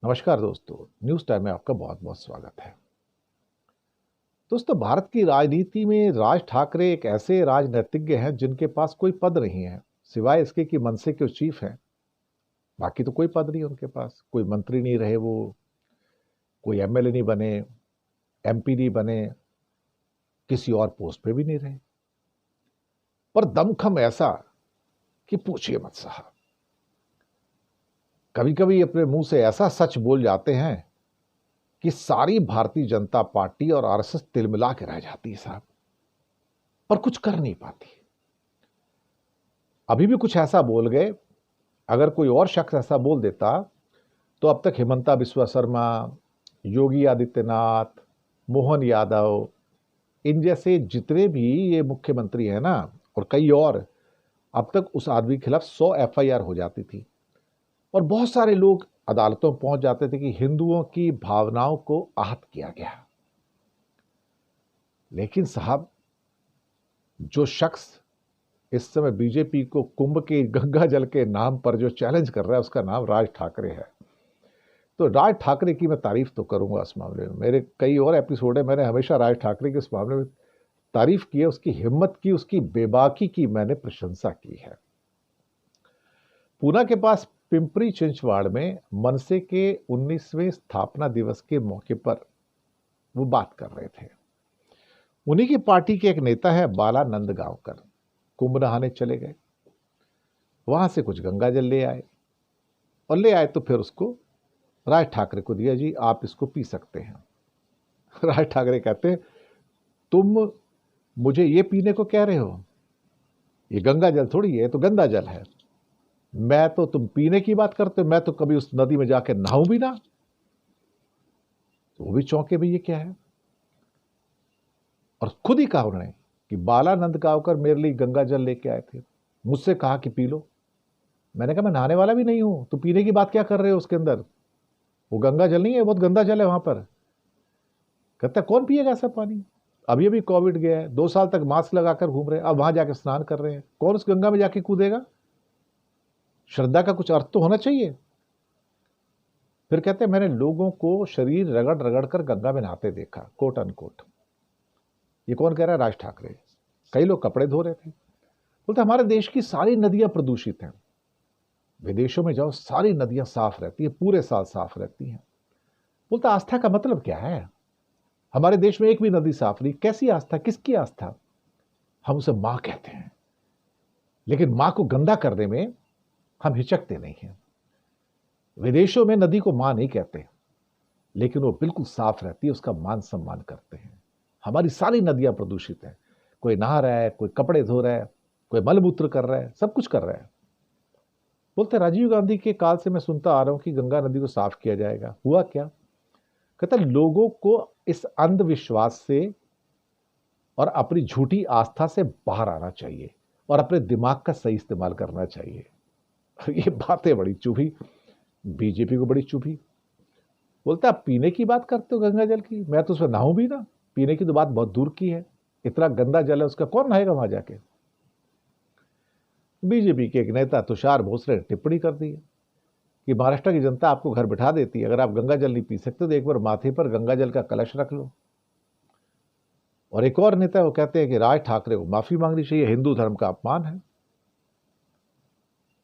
नमस्कार दोस्तों, news time में आपका बहुत बहुत स्वागत है। दोस्तों, भारत की राजनीति में राज ठाकरे एक ऐसे राजनीतिज्ञ हैं जिनके पास कोई पद नहीं है सिवाय इसके कि मनसे के चीफ हैं। बाकी तो कोई पद नहीं उनके पास, कोई मंत्री नहीं रहे, वो कोई एमएलए नहीं बने, एमपी नहीं बने, किसी और पोस्ट पे भी नहीं रहे। पर दमखम ऐसा कि पूछिए मत साहब। कभी कभी अपने मुंह से ऐसा सच बोल जाते हैं कि सारी भारतीय जनता पार्टी और आरएसएस तिलमिला के रह जाती है साहब, पर कुछ कर नहीं पाती। अभी भी कुछ ऐसा बोल गए, अगर कोई और शख्स ऐसा बोल देता तो अब तक हिमंता बिस्वा शर्मा, योगी आदित्यनाथ, मोहन यादव, इन जैसे जितने भी ये मुख्यमंत्री हैं ना, और कई और, अब तक उस आदमी के खिलाफ 100 एफआईआर हो जाती थी और बहुत सारे लोग अदालतों में पहुंच जाते थे कि हिंदुओं की भावनाओं को आहत किया गया। लेकिन साहब, जो शख्स इस समय बीजेपी को कुंभ के गंगा जल के नाम पर जो चैलेंज कर रहा है, उसका नाम राज ठाकरे है। तो राज ठाकरे की मैं तारीफ तो करूंगा इस मामले में। मेरे कई और एपिसोड है, मैंने हमेशा राज ठाकरे की इस मामले में तारीफ की है, उसकी हिम्मत की, उसकी बेबाकी की मैंने प्रशंसा की है। पूना के पास पिंपरी चिंचवाड़ में मनसे के 19वें स्थापना दिवस के मौके पर वो बात कर रहे थे। उन्हीं की पार्टी के एक नेता है बाला नंदगांवकर, कुंभ नहाने चले गए, वहां से कुछ गंगा जल ले आए और ले आए तो फिर उसको राज ठाकरे को दिया, जी आप इसको पी सकते हैं। राज ठाकरे कहते हैं, तुम मुझे ये पीने को कह रहे हो, ये गंगा जल थोड़ी है, तो गंदा जल है। मैं तो, तुम पीने की बात करते हो, मैं तो कभी उस नदी में जाके नहाऊं भी ना। तो वो भी चौंके, भी ये क्या है। और खुद ही कहा उन्होंने कि बाला नंदगांवकर मेरे लिए गंगा जल लेके आए थे, मुझसे कहा कि पी लो। मैंने कहा मैं नहाने वाला भी नहीं हूं, तो पीने की बात क्या कर रहे हो उसके अंदर, वो गंगा जल नहीं है, बहुत गंदा जल है वहां पर। कहता कौन पिएगा ऐसा पानी, अभी अभी कोविड गया है, 2 साल तक मास्क लगाकर घूम रहे हैं, अब वहां जाकर स्नान कर रहे हैं, कौन उस गंगा में जाके कूदेगा। श्रद्धा का कुछ अर्थ तो होना चाहिए। फिर कहते हैं, मैंने लोगों को शरीर रगड़ रगड़ कर गंगा में नहाते देखा, कोट अनकोट। ये कौन कह रहा है, राज ठाकरे। कई लोग कपड़े धो रहे थे। बोलते हमारे देश की सारी नदियां प्रदूषित हैं, विदेशों में जाओ सारी नदियां साफ रहती है, पूरे साल साफ रहती हैं। बोलता आस्था का मतलब क्या है, हमारे देश में एक भी नदी साफ नहीं, कैसी आस्था, किसकी आस्था। हम उसे मां कहते हैं, लेकिन मां को गंदा करने में हम हिचकते नहीं हैं। विदेशों में नदी को मां नहीं कहते, लेकिन वो बिल्कुल साफ रहती है, उसका मान सम्मान करते हैं। हमारी सारी नदियां प्रदूषित हैं, कोई नहा रहा है, कोई कपड़े धो रहा है, कोई मलमूत्र कर रहा है, सब कुछ कर रहा है। बोलते राजीव गांधी के काल से मैं सुनता आ रहा हूं कि गंगा नदी को साफ किया जाएगा, हुआ क्या। कहता लोगों को इस अंधविश्वास से और अपनी झूठी आस्था से बाहर आना चाहिए और अपने दिमाग का सही इस्तेमाल करना चाहिए। ये बातें बड़ी चुभी, बीजेपी को बड़ी चुभी। बोलता आप पीने की बात करते हो गंगा जल की, मैं तो उसमें नहाऊं भी ना, पीने की तो बात बहुत दूर की है, इतना गंदा जल है उसका, कौन नहाएगा वहां जाके। बीजेपी के एक नेता तुषार भोसले ने टिप्पणी कर दी कि महाराष्ट्र की जनता आपको घर बिठा देती है, अगर आप गंगा जल नहीं पी सकते तो एक बार माथे पर गंगा जल का कलश रख लो। और एक और नेता वो कहते हैं कि राज ठाकरे को माफी मांगनी चाहिए, हिंदू धर्म का अपमान है।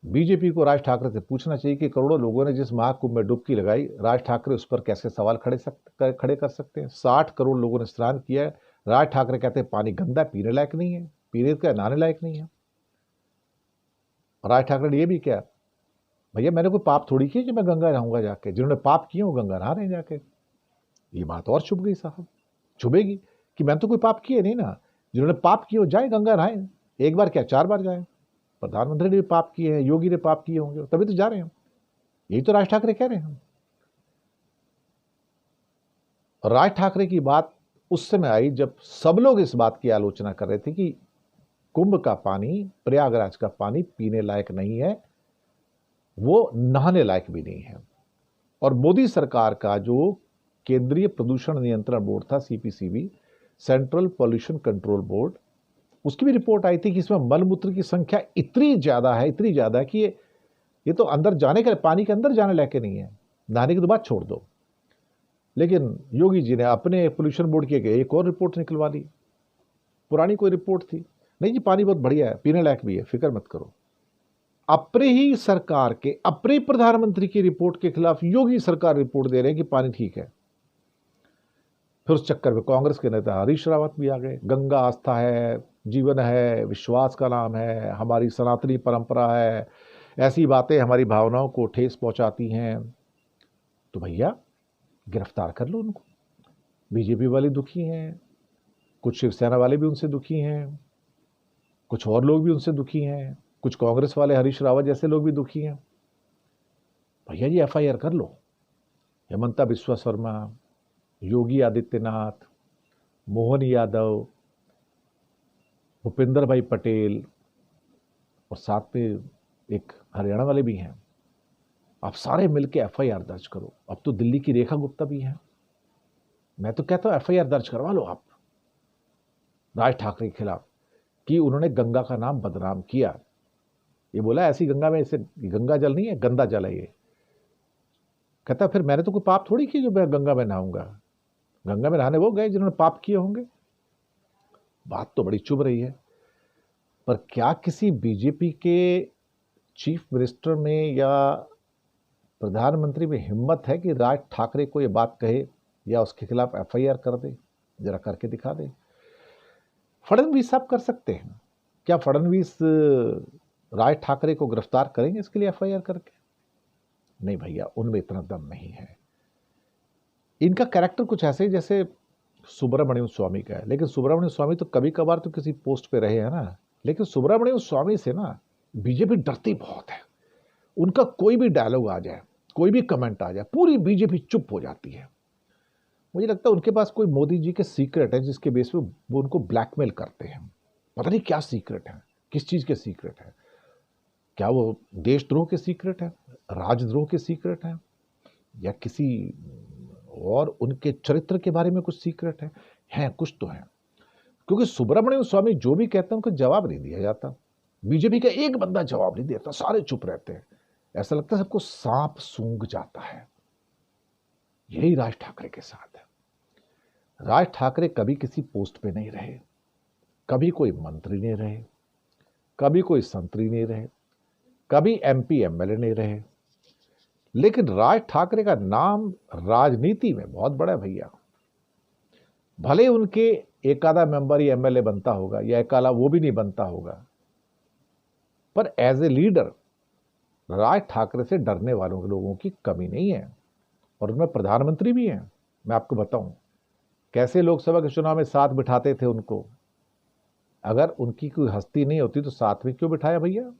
बीजेपी को राज ठाकरे से पूछना चाहिए कि करोड़ों लोगों ने जिस महाकुंभ में डुबकी लगाई, राज ठाकरे उस पर कैसे सवाल खड़े कर सकते हैं। 60 करोड़ लोगों ने स्नान किया है, राज ठाकरे कहते हैं पानी गंदा, पीने लायक नहीं है, पीने का नहाने लायक नहीं है। राज ठाकरे ने यह भी किया, भैया मैंने कोई पाप थोड़ी किया जो मैं गंगा नहाऊंगा जाके, जिन्होंने पाप किए वो गंगा नहा रहे हैं जाके। ये बात और चुभ गई साहब, चुभेगी कि मैंने तो कोई पाप किए नहीं ना, जिन्होंने पाप किए वो जाए गंगा नहाए, एक बार क्या 4 बार जाए। प्रधानमंत्री ने भी पाप किए हैं, योगी ने पाप किए होंगे, तभी तो जा रहे हैं। यही तो राज ठाकरे कह रहे हैं। राज ठाकरे की बात उस समय आई जब सब लोग इस बात की आलोचना कर रहे थे कि कुंभ का पानी, प्रयागराज का पानी पीने लायक नहीं है, वो नहाने लायक भी नहीं है। और मोदी सरकार का जो केंद्रीय प्रदूषण नियंत्रण बोर्ड था, CPCB, central pollution control board, उसकी भी रिपोर्ट आई थी कि इसमें मलमूत्र की संख्या इतनी ज्यादा है कि ये तो अंदर जाने के, पानी के अंदर जाने लायक नहीं है। नहाने की तो बात छोड़ दो, लेकिन योगी जी ने अपने पोल्यूशन बोर्ड की एक और रिपोर्ट निकलवा ली। पुरानी कोई रिपोर्ट थी, नहीं जी पानी बहुत बढ़िया है, पीने लायक भी है, फिक्र मत करो। अपने ही सरकार के, अपने प्रधानमंत्री की रिपोर्ट के खिलाफ योगी सरकार रिपोर्ट दे रहे हैं कि पानी ठीक है। फिर उस चक्कर में कांग्रेस के नेता हरीश रावत भी आ गए, गंगा आस्था है, जीवन है, विश्वास का नाम है, हमारी सनातनी परंपरा है, ऐसी बातें हमारी भावनाओं को ठेस पहुंचाती हैं, तो भैया गिरफ्तार कर लो उनको। बीजेपी वाले दुखी हैं, कुछ शिवसेना वाले भी उनसे दुखी हैं, कुछ और लोग भी उनसे दुखी हैं, कुछ कांग्रेस वाले हरीश रावत जैसे लोग भी दुखी हैं। भैया जी एफआईआर कर लो। हेमंता बिस्वा शर्मा, योगी आदित्यनाथ, मोहन यादव, भूपेंद्र भाई पटेल और साथ में एक हरियाणा वाले भी हैं, आप सारे मिलके एफआईआर दर्ज करो। अब तो दिल्ली की रेखा गुप्ता भी है, मैं तो कहता हूं एफआईआर दर्ज करवा लो आप राज ठाकरे के खिलाफ कि उन्होंने गंगा का नाम बदनाम किया। ये बोला ऐसी गंगा में, इसे गंगा जल नहीं है, गंदा जल है ये। कहता फिर मैंने तो कोई पाप थोड़ी की जो मैं गंगा में नहाऊंगा, गंगा में नहाने वो गए जिन्होंने पाप किए होंगे। बात तो बड़ी चुभ रही है, पर क्या किसी बीजेपी के चीफ मिनिस्टर में या प्रधानमंत्री में हिम्मत है कि राज ठाकरे को ये बात कहे या उसके खिलाफ एफआईआर कर दे? जरा करके दिखा दे। फडणवीस साहब कर सकते हैं क्या? फडणवीस राज ठाकरे को गिरफ्तार करेंगे इसके लिए एफआईआर करके? नहीं भैया, उनमें इतना दम नहीं है। इनका कैरेक्टर कुछ ऐसे ही जैसे सुब्रमण्यम स्वामी का है, लेकिन सुब्रमण्यम स्वामी तो कभी कभार तो किसी पोस्ट पे रहे हैं ना, लेकिन सुब्रमण्यम स्वामी से ना बीजेपी डरती बहुत है। उनका कोई भी डायलॉग आ जाए, कोई भी कमेंट आ जाए, पूरी बीजेपी चुप हो जाती है। मुझे लगता है उनके पास कोई मोदी जी के सीक्रेट है जिसके बेस पे वो उनको ब्लैकमेल करते हैं। पता नहीं क्या सीक्रेट है, किस चीज के सीक्रेट है। क्या वो देशद्रोह के सीक्रेट है, राजद्रोह के सीक्रेट है, या किसी और उनके चरित्र के बारे में कुछ सीक्रेट है कुछ तो है। क्योंकि सुब्रमण्यम स्वामी जो भी कहते हैं उनको जवाब नहीं दिया जाता। बीजेपी का एक बंदा जवाब नहीं देता, सारे चुप रहते हैं। ऐसा लगता है सबको सांप सूंघ जाता है। यही राज ठाकरे के साथ है। राज ठाकरे कभी किसी पोस्ट पे नहीं रहे, कभी कोई मंत्री नहीं रहे, कभी कोई संतरी नहीं रहे, कभी एमपी एमएलए नहीं रहे, लेकिन राज ठाकरे का नाम राजनीति में बहुत बड़ा है भैया। भले उनके एक आधा मेंबर ही एमएलए बनता होगा या एक आधा वो भी नहीं बनता होगा, पर as a leader Raj Thackeray से डरने वालों के लोगों की कमी नहीं है। और उनमें प्रधानमंत्री भी हैं। मैं आपको बताऊं कैसे लोकसभा के चुनाव में साथ बिठाते थे उनको। अगर उनकी कोई हस्ती नहीं होती तो साथ में क्यों बिठाया भैया?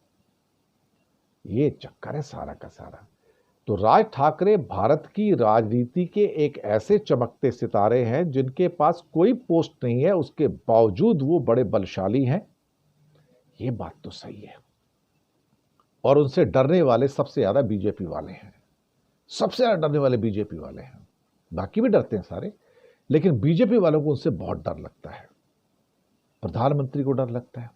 ये चक्कर है सारा का सारा। तो राज ठाकरे भारत की राजनीति के एक ऐसे चमकते सितारे हैं जिनके पास कोई पोस्ट नहीं है, उसके बावजूद वो बड़े बलशाली हैं। ये बात तो सही है। और उनसे डरने वाले सबसे ज्यादा बीजेपी वाले हैं, सबसे ज्यादा डरने वाले बीजेपी वाले हैं। बाकी भी डरते हैं सारे, लेकिन बीजेपी वालों को उनसे बहुत डर लगता है। प्रधानमंत्री को डर लगता है।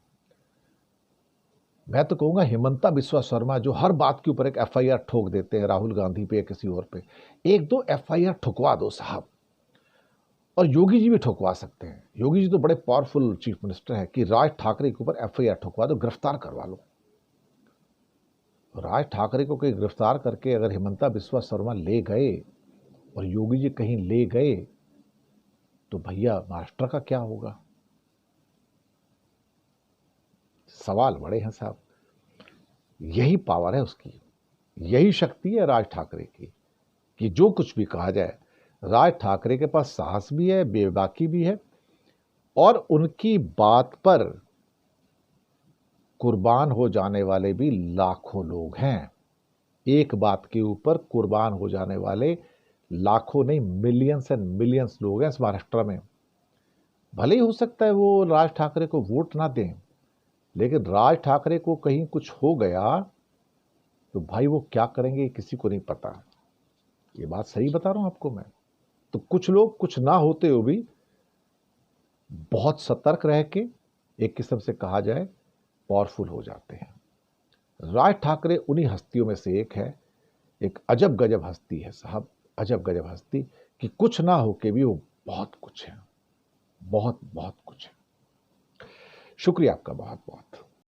मैं तो कहूंगा हेमंता बिस्वा शर्मा जो हर बात के ऊपर एक एफआईआर ठोक देते हैं, राहुल गांधी पे या किसी और पे, एक दो एफआईआर ठुकवा दो साहब। और योगी जी भी ठुकवा सकते हैं। योगी जी तो बड़े पावरफुल चीफ मिनिस्टर हैं कि राज ठाकरे के ऊपर एफआईआर ठुकवा दो, गिरफ्तार करवा लो। राज ठाकरे को कहीं गिरफ्तार करके अगर हेमंता बिस्वा शर्मा ले गए और योगी जी कहीं ले गए तो भैया महाराष्ट्र का क्या होगा? सवाल बड़े हैं साहब। यही पावर है उसकी, यही शक्ति है राज ठाकरे की कि जो कुछ भी कहा जाए, राज ठाकरे के पास साहस भी है, बेबाकी भी है, और उनकी बात पर कुर्बान हो जाने वाले भी लाखों लोग हैं। एक बात के ऊपर कुर्बान हो जाने वाले लाखों नहीं, मिलियंस एंड मिलियंस लोग हैं इस महाराष्ट्र में। भले ही हो सकता है वो राज ठाकरे को वोट ना दें, लेकिन राज ठाकरे को कहीं कुछ हो गया तो भाई वो क्या करेंगे किसी को नहीं पता। ये बात सही बता रहा हूं आपको मैं। तो कुछ लोग कुछ ना होते हुए भी बहुत सतर्क रह के, एक किस्म से कहा जाए, पावरफुल हो जाते हैं। राज ठाकरे उन्हीं हस्तियों में से एक है एक अजब गजब हस्ती है साहब, अजब गजब हस्ती, कि कुछ ना हो के भी वो बहुत कुछ है, बहुत बहुत कुछ है। शुक्रिया आपका बहुत बहुत।